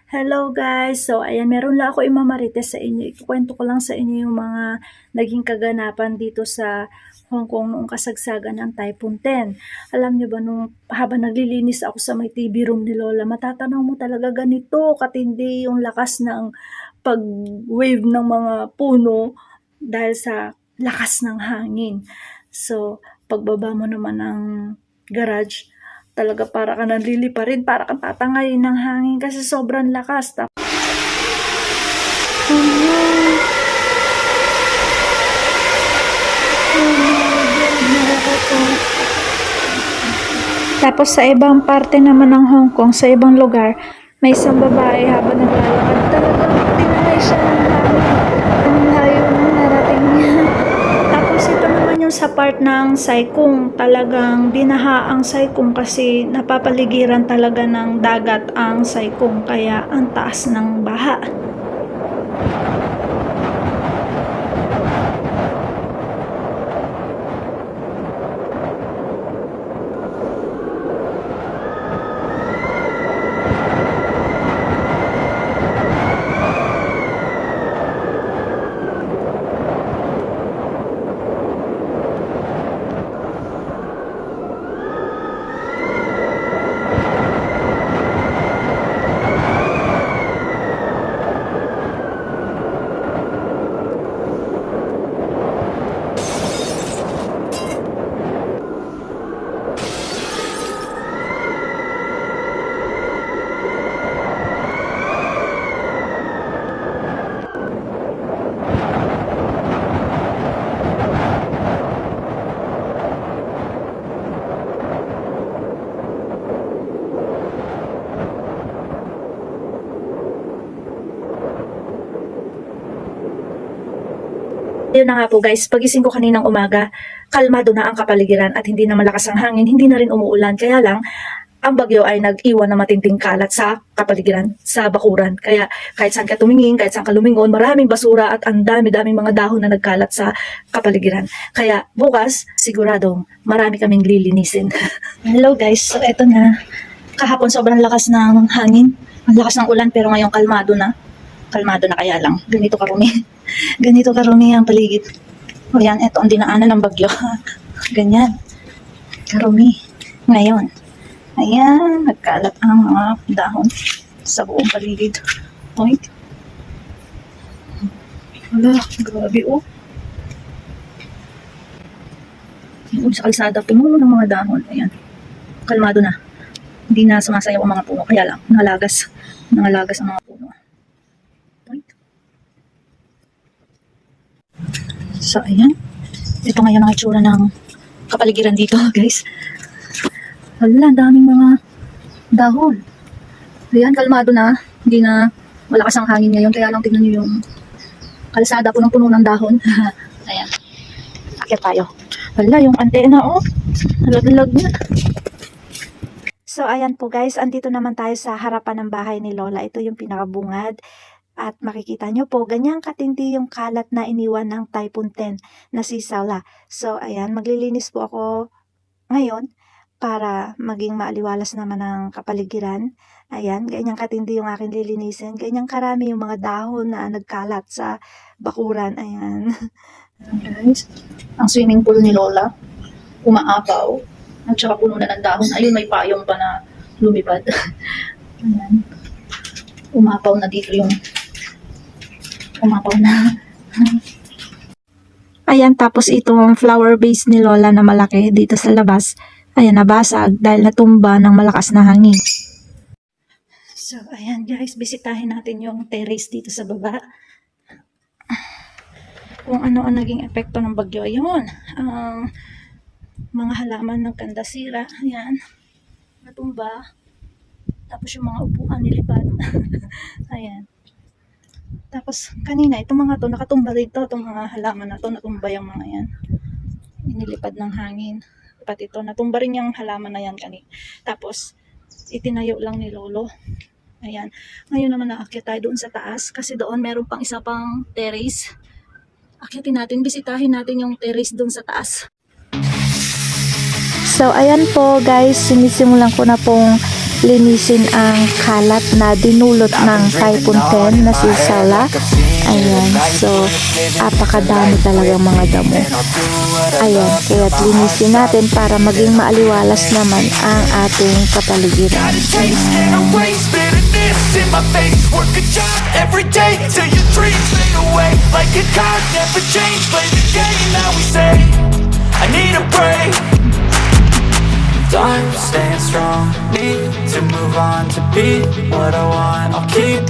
Hello guys! So ayan, meron lang ako imamarites sa inyo. Ikukwento ko lang sa inyo yung mga naging kaganapan dito sa Hong Kong noong kasagsagan ng Typhoon 10. Alam niyo ba, nung habang naglilinis ako sa may TV room ni Lola, matatanaw mo talaga ganito katindi yung lakas ng pag-wave ng mga puno dahil sa lakas ng hangin. So, pagbaba mo naman ng garage, talaga para ka nang liliparin, para kang tatangayin ng hangin kasi sobrang lakas. Tapos sa ibang parte naman ng Hong Kong, sa ibang lugar, may isang babae habang naglalakad, talagang tinangay siya ng hangin. Ang layo nung narating niya. Tapos ito naman yung sa part ng Sai Kung, talagang binaha ang Sai Kung kasi napapaligiran talaga ng dagat ang Sai Kung, kaya ang taas ng baha. Yun na nga po guys, pagising ko kaninang umaga, kalmado na ang kapaligiran at hindi na malakas ang hangin, hindi na rin umuulan. Kaya lang, ang bagyo ay nag-iwan na matinding kalat sa kapaligiran, sa bakuran. Kaya kahit saan ka tumingin, kahit saan ka lumingon, maraming basura at ang dami-daming mga dahon na nagkalat sa kapaligiran. Kaya bukas, siguradong marami kaming lilinisin. Hello guys, so eto na. Kahapon sobrang lakas ng hangin, ang lakas ng ulan, pero ngayon kalmado na. Kalmado na, kaya lang ganito karumi. Ganito karumi ang paligid. O yan, eto ang dinaanan ng bagyo. Ganyan. Karumi. Ngayon. Ayan, nagkalat ang mga dahon sa buong paligid. Point. Wala, grabe oh. Yung sa kalsada, puno ng mga dahon. Ayan. Kalmado na. Hindi na sumasayaw ang mga puno. Kaya lang, nangalagas. Nangalagas ang mga puno. Point. So, ayan. Ito ngayon ang itsura ng kapaligiran dito, guys. Hala, daming mga dahon. Ayan, kalmado na. Hindi na malakas ang hangin ngayon. Kaya lang tingnan nyo yung kalsada, punong-puno ng dahon. Ayan. Akyat tayo. Hala, yung antena, oh. Nalaglag na. So, ayan po guys. Andito naman tayo sa harapan ng bahay ni Lola. Ito yung pinakabungad. At makikita nyo po, ganyang katindi yung kalat na iniwan ng Typhoon 10 na si Saula. So, ayan, maglilinis po ako ngayon para maging maaliwalas naman ang kapaligiran. Ayan, ganyang katindi yung aking lilinisin. Ganyang karami yung mga dahon na nagkalat sa bakuran. Ayan. Guys, ang swimming pool ni Lola, umaapaw. At saka puno na ng dahon. Ayun, may payong pa na lumipad. Ayan. Umapaw na dito yung umapaw na. Ayan, tapos itong flower vase ni Lola na malaki dito sa labas, ayan, nabasag dahil natumba ng malakas na hangin. So, ayan guys, bisitahin natin yung terrace dito sa baba. Kung ano ang naging epekto ng bagyo. Ayun, ang mga halaman nagkandasira, ayan, natumba. Tapos yung mga upuan nilipad. Ayan. Tapos kanina, itong mga to, nakatumba dito, itong mga halaman na to, natumba yung mga yan. Inilipad ng hangin. Pati ito, natumba rin yung halaman na yan kanina. Tapos, itinayo lang ni Lolo. Ayan. Ngayon naman naakyat tayo doon sa taas, kasi doon meron pang isa pang terrace. Akyatin natin, bisitahin natin yung terrace doon sa taas. So, ayan po guys, sinisimulan ko na pong linisin ang kalat na dinulot ng Typhoon 10 na si Sala. Ayan, so apakadami talagang mga damo. Ayan, kaya linisin natin para maging maaliwalas naman ang ating kapaligiran. In my face, work a job every day till your dreams fade away. Like a card, never change. Play the game, now we say I need a break. Time staying strong, need to move on to be what I want. I'll keep